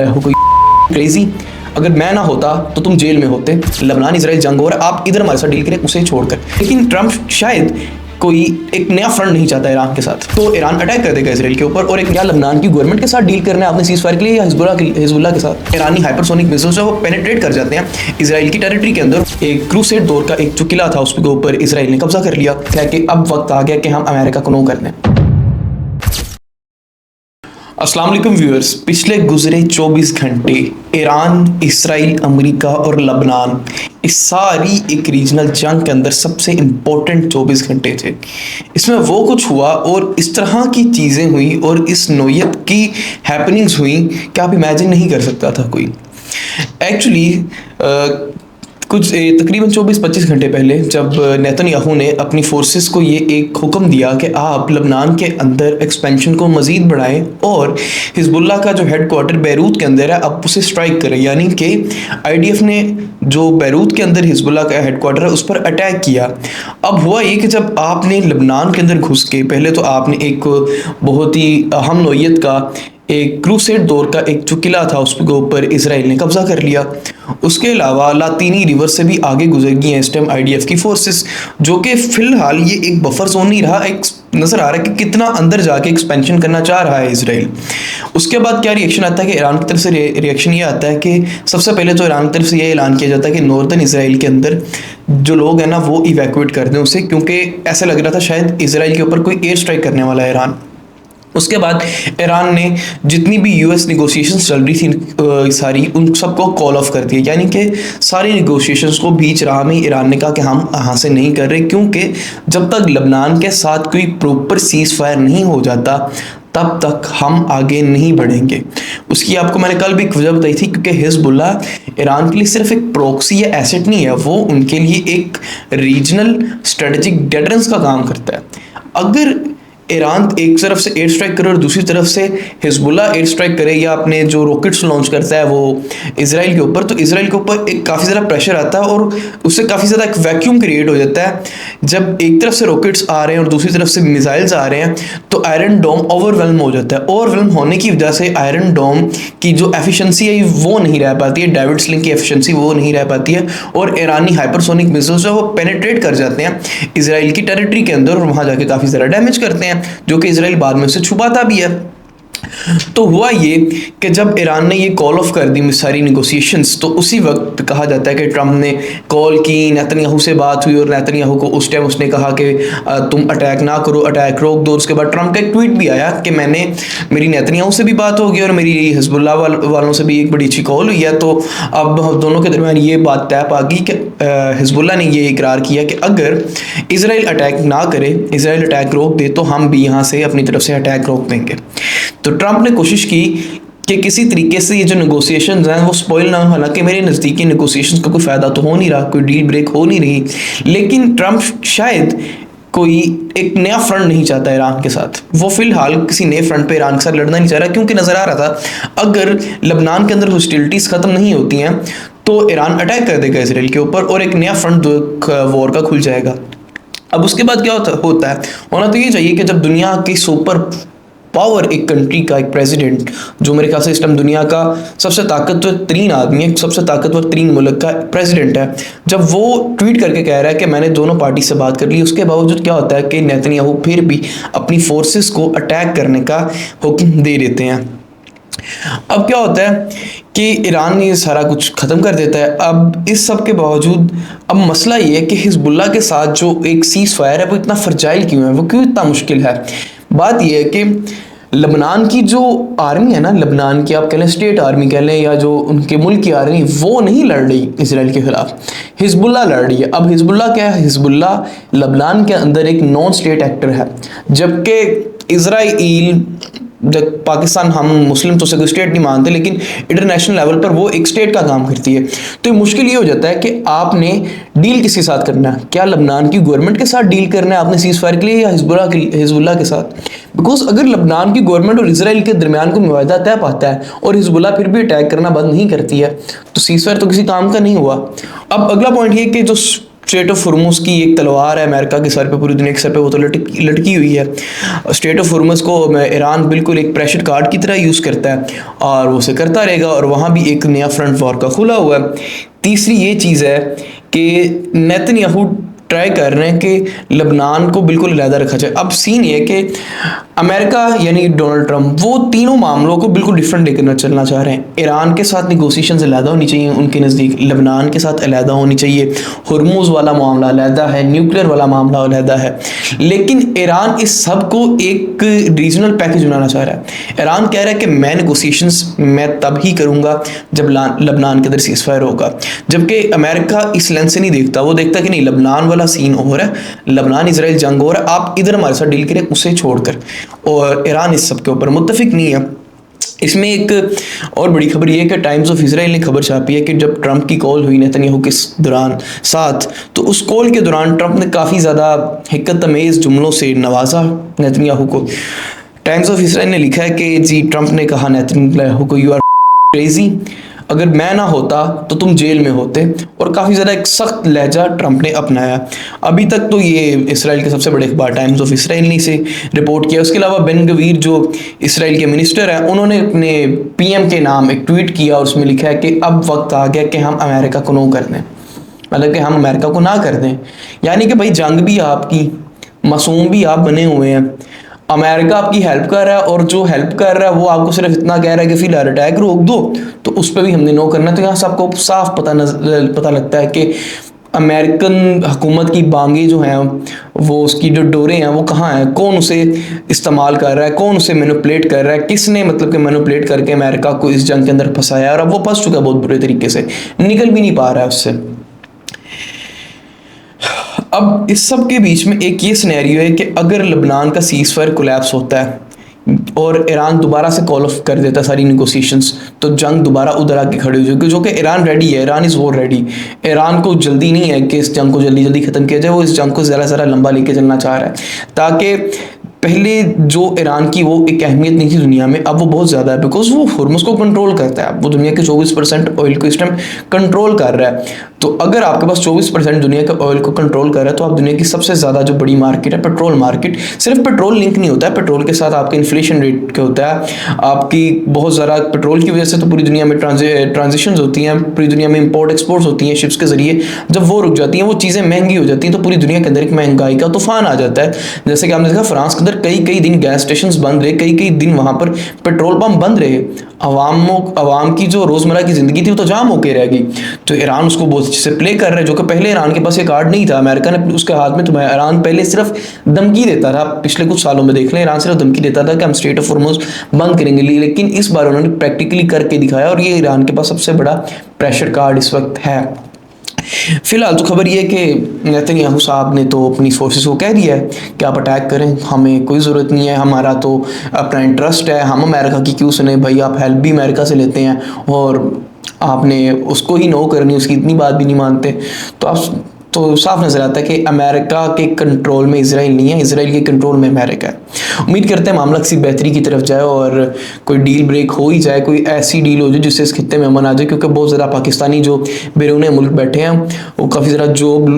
हो कोई क्रेजी। अगर मैं ना होता तो तुम जेल में होते। लबनान इजराइल जंग हो रहा है, आप इधर हमारे साथ डील करें उसे छोड़कर। लेकिन ट्रम्प शायद कोई एक नया फ्रंट नहीं चाहता ईरान के साथ, तो ईरान अटैक कर देगा इसराइल के ऊपर और एक नया लबनान की गवर्नमेंट के साथ डील करना है आपने सीज फायर के लिए या हिजबुल्लाह के साथ। ईरानी हाइपरसोनिक मिसाइल्स वो पेनिट्रेट कर जाते हैं इसराइल की टेरिटरी के अंदर। एक क्रूसेड दौर का एक जो किला था उसके ऊपर इसराइल ने कब्जा कर लिया। कह के अब वक्त आ गया कि हम अमेरिका को नो कर दें। अस्सलाम वालेकुम व्यूअर्स, पिछले गुजरे 24 घंटे ईरान, इसराइल, अमेरिका और लबनान इस सारी एक रीजनल जंग के अंदर सबसे इम्पोर्टेंट 24 घंटे थे। इसमें वो कुछ हुआ और इस तरह की चीज़ें हुई और इस नोयत की हैपनिंग्स हुई कि आप इमेजिन नहीं कर सकता था कोई। एक्चुअली कुछ तकरीबन 24-25 घंटे पहले जब नेतन्याहू ने अपनी फोर्सेस को ये एक हुक्म दिया कि आप लबनान के अंदर एक्सपेंशन को मज़ीद बढ़ाएं और हिजबुल्लाह का जो हेडक्वार्टर बैरूत के अंदर है अब उसे स्ट्राइक करें, यानी कि आईडीएफ ने जो बैरूत के अंदर हिजबुल्लाह का हेडक्वार्टर है उस पर अटैक किया। अब हुआ ये कि जब आपने लबनान के अंदर घुस के पहले तो आपने एक बहुत ही अहम नोयत का एक क्रूसेड दौर का एक जो किला था उसके ऊपर इसराइल ने कब्जा कर लिया। उसके अलावा लातीनी रिवर से भी आगे गुजर गई हैं इस टाइम आईडीएफ की फोर्सेस, जो कि फिलहाल ये एक बफर जोन नहीं रहा। एक नज़र आ रहा है कि कितना अंदर जाके एक्सपेंशन करना चाह रहा है इसराइल। उसके बाद क्या रिएक्शन आता है कि ईरान की तरफ से रिएक्शन ये आता है कि सबसे पहले तो ईरान की तरफ से ये ऐलान किया जाता है कि नॉर्दर्न इसराइल के अंदर जो लोग हैं ना वो इवैक्यूएट कर दें उसे, क्योंकि ऐसा लग रहा था शायद इसराइल के ऊपर कोई एयर स्ट्राइक करने वाला है ईरान। उसके बाद ईरान ने जितनी भी यूएस निगोशिएशंस चल रही थी सारी उन सबको कॉल ऑफ कर दिया, यानी कि सारी निगोशिएशंस को बीच राह में ईरान ने कहा कि हम यहाँ से नहीं कर रहे, क्योंकि जब तक लबनान के साथ कोई प्रॉपर सीज फायर नहीं हो जाता तब तक हम आगे नहीं बढ़ेंगे। उसकी आपको मैंने कल भी एक वजह बताई थी, क्योंकि हिजबुल्लाह ईरान के लिए सिर्फ एक प्रॉक्सी या एसेट नहीं है, वो उनके लिए एक रीजनल स्ट्रेटेजिक डेटरेंस का काम करता है। अगर ईरान एक तरफ से एयर स्ट्राइक करे और दूसरी तरफ से हिजबुल्लाह एयर स्ट्राइक करे या अपने जो रॉकेट्स लॉन्च करता है वो इसराइल के ऊपर, तो इसराइल के ऊपर एक काफ़ी ज़्यादा प्रेशर आता है और उससे काफ़ी ज़्यादा एक वैक्यूम क्रिएट हो जाता है। जब एक तरफ से रॉकेट्स आ रहे हैं और दूसरी तरफ से मिसाइल्स आ रहे हैं तो आयरन डोम ओवरवेल्म हो जाता है। ओवरवेल्म होने की वजह से आयरन डोम की जो एफिशिएंसी है वो नहीं रह पाती है, डेविड स्लिंग की एफिशिएंसी वो नहीं रह पाती है और ईरानी हाइपरसोनिक मिसाइल्स जो वो पेनिट्रेट कर जाते हैं इसराइल की टेरिटरी के अंदर और वहाँ जाके काफ़ी ज़्यादा डैमेज करते हैं, जो कि इसराइल बाद में उसे छुपाता भी है। तो हुआ ये कि जब ईरान ने ये कॉल ऑफ कर दी सारी निगोशिएशंस, तो उसी वक्त कहा जाता है कि ट्रम्प ने कॉल की, नेतन्याहू से बात हुई और नेतन्याहू को उस टाइम उसने कहा कि तुम अटैक ना करो, अटैक रोक दो। उसके बाद ट्रम्प का एक ट्वीट भी आया कि मेरी नेतन्याहू से भी बात होगी और मेरी हिजबुल्लाह वालों से भी एक बड़ी अच्छी कॉल हुई है। तो अब दोनों के दरमियान ये बात तय पा गई कि हिजबुल्लाह ने ये इकरार किया कि अगर इसराइल अटैक ना करे, इसराइल अटैक रोक दे, तो हम भी यहाँ से अपनी तरफ से अटैक रोक देंगे। तो ट्रम्प ने कोशिश की कि किसी तरीके से ये जो नेगोशिएशंस हैं वो स्पॉइल ना हो। हालांकि मेरे नज़दीकी नेगोशिएशंस का कोई फ़ायदा तो हो नहीं रहा, कोई डील ब्रेक हो नहीं रही, लेकिन ट्रम्प शायद कोई एक नया फ्रंट नहीं चाहता ईरान के साथ। वो फिलहाल किसी नए फ्रंट पे ईरान के साथ लड़ना नहीं चाह रहा, क्योंकि नज़र आ रहा था अगर लबनान के अंदर हॉस्टिलिटीज़ ख़त्म नहीं होती हैं तो ईरान अटैक कर देगा इसराइल के ऊपर और एक नया फ्रंट वॉर का खुल जाएगा। अब उसके बाद क्या होता है, होना तो ये चाहिए कि जब दुनिया की सुपर पावर एक कंट्री का एक प्रेसिडेंट, जो मेरे ख्याल से इस टाइम दुनिया का सबसे ताकतवर तरीन आदमी है, सबसे ताकतवर तरीन मुल्क का प्रेसिडेंट है, जब वो ट्वीट करके कह रहा है कि मैंने दोनों पार्टी से बात कर ली, उसके बावजूद क्या होता है कि नेतन्याहू फिर भी अपनी फोर्सेस को अटैक करने का हुक्म दे देते हैं। अब क्या होता है कि ईरान ये सारा कुछ ख़त्म कर देता है। अब इस सब के बावजूद अब मसला ये है कि हिजबुल्लाह के साथ जो एक सीज फायर है वो इतना फ्रजाइल क्यों है, वो क्यों इतना मुश्किल है। बात यह है कि लबनान की जो आर्मी है ना, लबनान की आप कह लें स्टेट आर्मी कह लें या जो उनके मुल्क की आर्मी, वो नहीं लड़ रही इसराइल के खिलाफ, हिजबुल्लाह लड़ रही है। अब हिजबुल्लाह क्या है, हिजबुल्लाह लबनान के अंदर एक नॉन स्टेट एक्टर है, जबकि इसराइल, जब पाकिस्तान हम मुस्लिम तो उसे कोई स्टेट नहीं मानते, लेकिन इंटरनेशनल लेवल पर वो एक स्टेट का काम करती है। तो मुश्किल ये हो जाता है कि आपने डील किसके साथ करना है, क्या लबनान की गवर्नमेंट के साथ डील करना है आपने सीज फायर के लिए या हिजबुल्लाह के साथ। बिकॉज अगर लबनान की गवर्नमेंट और इसराइल के दरमियान कोई मुआहदा तय पाता है और हिजबुल्लाह फिर भी अटैक करना बंद नहीं करती है तो सीज फायर तो किसी काम का नहीं हुआ। अब अगला पॉइंट ये कि जो स्ट्रेट ऑफ हुर्मुज़ की एक तलवार है अमेरिका के सर पे, पूरी दुनिया के सर पे, वो तो लटकी हुई है। स्ट्रेट ऑफ हुर्मुज़ को ईरान बिल्कुल एक प्रेशर कार्ड की तरह यूज़ करता है और वो उसे करता रहेगा, और वहाँ भी एक नया फ्रंट वॉर का खुला हुआ है। तीसरी ये चीज़ है कि नेतन्याहू ट्राई कर रहे हैं कि लबनान को बिल्कुल अलहदा रखा जाए। अब सीन ये कि अमेरिका यानी डोनाल्ड ट्रंप वो तीनों मामलों को बिल्कुल डिफरेंट लेकर चलना चाह रहे हैं। ईरान के साथ निगोसिएशंस अलहदा होनी चाहिए उनके नज़दीक, लबनान के साथ अलहदा होनी चाहिए, हुर्मुज़ वाला मामला अलहदा है, न्यूक्लियर वाला मामला अलहदा है। लेकिन ईरान इस सब को एक रीजनल पैकेज बनाना चाह रहा है। ईरान कह रहा है कि मैं निगोसिएशंस मैं तब ही करूँगा जब लबनान के अंदर सीज़फायर होगा, जबकि अमेरिका इस लेंस से नहीं देखता। वो देखता कि नहीं, लबनान सीन हो रहा है, लबनान इजराइल जंग हो रहा है, आप इधर हमारे साथ डील करें उसे छोड़कर। और ईरान इस सब के ऊपर मुत्तफिक नहीं है। इसमें एक और बड़ी खबर ये है कि टाइम्स ऑफ इजराइल ने खबर छापी है कि जब ट्रंप की कॉल हुई नेतन्याहू के दौरान साथ, तो उस कॉल के दौरान ट्रंप ने काफ़ी ज़्यादा हिक्कत तमेज़ जुमलों से नवाजा नेतन्याहू को। टाइम्स ऑफ इजराइल ने लिखा है कि जी ट्रंप ने कहा नेतन्याहू को, यू आर क्रेजी, अगर मैं ना होता तो तुम जेल में होते, और काफ़ी ज़्यादा एक सख्त लहजा ट्रंप ने अपनाया। अभी तक तो ये इसराइल के सबसे बड़े अखबार टाइम्स ऑफ इसराइल ने इसे रिपोर्ट किया। उसके अलावा बेन गवीर जो इसराइल के मिनिस्टर हैं, उन्होंने अपने पीएम के नाम एक ट्वीट किया और उसमें लिखा है कि अब वक्त आ गया कि हम अमेरिका को नो कर दें, मतलब कि हम अमेरिका को ना कर दें। यानी कि भाई जंग भी आपकी, मासूम भी आप बने हुए हैं, अमेरिका आपकी हेल्प कर रहा है, और जो हेल्प कर रहा है वो आपको सिर्फ इतना कह रहा है कि फिलहाल अटैक रोक दो, तो उस पर भी हमने नो करना है। तो यहाँ से आपको साफ पता लगता है कि अमेरिकन हुकूमत की बांगे जो हैं, वो उसकी जो डोरे हैं वो कहाँ हैं, कौन उसे इस्तेमाल कर रहा है, कौन उसे मैनिपुलेट कर रहा है, किसने मतलब कि मैनिपुलेट करके अमेरिका को इस जंग के अंदर फंसाया, और अब वो फंस चुका है बहुत बुरे तरीके से, निकल भी नहीं पा रहा है उससे। अब इस सब के बीच में एक ये सिनेरियो है कि अगर लबनान का सीज़ फायर कोलैप्स होता है और ईरान दोबारा से कॉल ऑफ कर देता सारी निगोसिएशंस, तो जंग दोबारा उधर आके खड़ी हो जाएगी, जो कि ईरान रेडी है, Iran is war ready. Iran को जल्दी नहीं है कि इस जंग को जल्दी जल्दी ख़त्म किया जाए, वो इस जंग को ज़रा ज़रा लंबा लेके चलना चाह रहा है, ताकि पहले जो ईरान की वो एक अहमियत नहीं थी दुनिया में, अब वो बहुत ज़्यादा है, बिकॉज वो हुर्मुज़ को कंट्रोल करता है। वो दुनिया के 24% ऑयल को इस टाइम कंट्रोल कर रहा है। तो अगर आपके पास 24% दुनिया के ऑयल को कंट्रोल कर रहा है, तो आप दुनिया की सबसे ज़्यादा जो बड़ी मार्केट है पेट्रोल मार्केट, सिर्फ पेट्रोल लिंक नहीं होता है, पेट्रोल के साथ आपका इन्फ्लेशन रेट क्या होता है, आपकी बहुत ज़्यादा पेट्रोल की वजह से तो पूरी दुनिया में ट्रांजेक्शन होती हैं, पूरी दुनिया में इंपोर्ट एक्सपोर्ट्स होती हैं शिप्स के ज़रिए। जब वो रुक जाती हैं, वो चीज़ें महंगी हो जाती हैं, तो पूरी दुनिया के अंदर एक महंगाई का तूफान आ जाता है। जैसे कि आपने देखा फ्रांस के अंदर कई कई दिन गैस स्टेशन बंद रहे, कई कई दिन वहाँ पर पेट्रोल पंप बंद रहे, अवाम की जो रोज़मर्रा की ज़िंदगी थी वो तो जाम होकर रह गई। तो ईरान उसको बहुत अच्छे से प्ले कर रहा है, जो कि पहले ईरान के पास ये कार्ड नहीं था, अमेरिका ने उसके हाथ में, तो ईरान पहले सिर्फ धमकी देता था। पिछले कुछ सालों में देख लें, ईरान सिर्फ धमकी देता था कि हम स्ट्रेट ऑफ हुर्मुज़ बंद करेंगे, लेकिन इस बार उन्होंने प्रैक्टिकली करके दिखाया, और ये ईरान के पास सबसे बड़ा प्रेशर कार्ड इस वक्त है। फिलहाल तो खबर ये है कि नेतन्याहू साहब ने तो अपनी फोर्सेस को कह दिया है कि आप अटैक करें, हमें कोई ज़रूरत नहीं है, हमारा तो अपना इंटरेस्ट है, हम अमेरिका की क्यों सुने भाई, आप हेल्प भी अमेरिका से लेते हैं और आपने उसको ही नो करनी, उसकी इतनी बात भी नहीं मानते। तो साफ नज़र आता है कि अमेरिका के कंट्रोल में इसराइल नहीं है, इसराइल के कंट्रोल में अमेरिका है। उम्मीद करते हैं मामला किसी बेहतरी की तरफ जाए और कोई डील ब्रेक हो ही जाए, कोई ऐसी डील हो जाए जिससे इस खित्ते में अमन आ जाए, क्योंकि बहुत ज़्यादा पाकिस्तानी जो बैरून मुल्क बैठे हैं वो काफ़ी ज़्यादा जॉब्स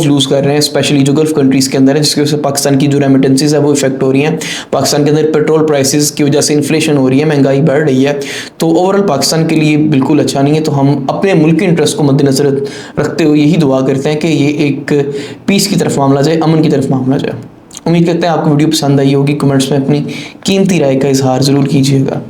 लूज़ कर रहे हैं, स्पेशली जो गल्फ़ कंट्रीज़ के अंदर है, जिसकी वजह से पाकिस्तान की जो रेमिटेंसीज है वो इफेक्ट हो रही हैं। पाकिस्तान के अंदर पेट्रोल प्राइसेस की वजह से इन्फ्लेशन हो रही है, महंगाई बढ़ रही है, तो ओवरऑल पाकिस्तान के लिए बिल्कुल अच्छा नहीं है। तो हम अपने मुल्क के इंटरेस्ट को मद्देनजर रखते हुए यही दुआ करते हैं कि ये एक पीस की तरफ मामला जाए, अमन की तरफ मामला जाए। उम्मीद करते हैं आपको वीडियो पसंद आई होगी। कमेंट्स में अपनी कीमती राय का इजहार ज़रूर कीजिएगा।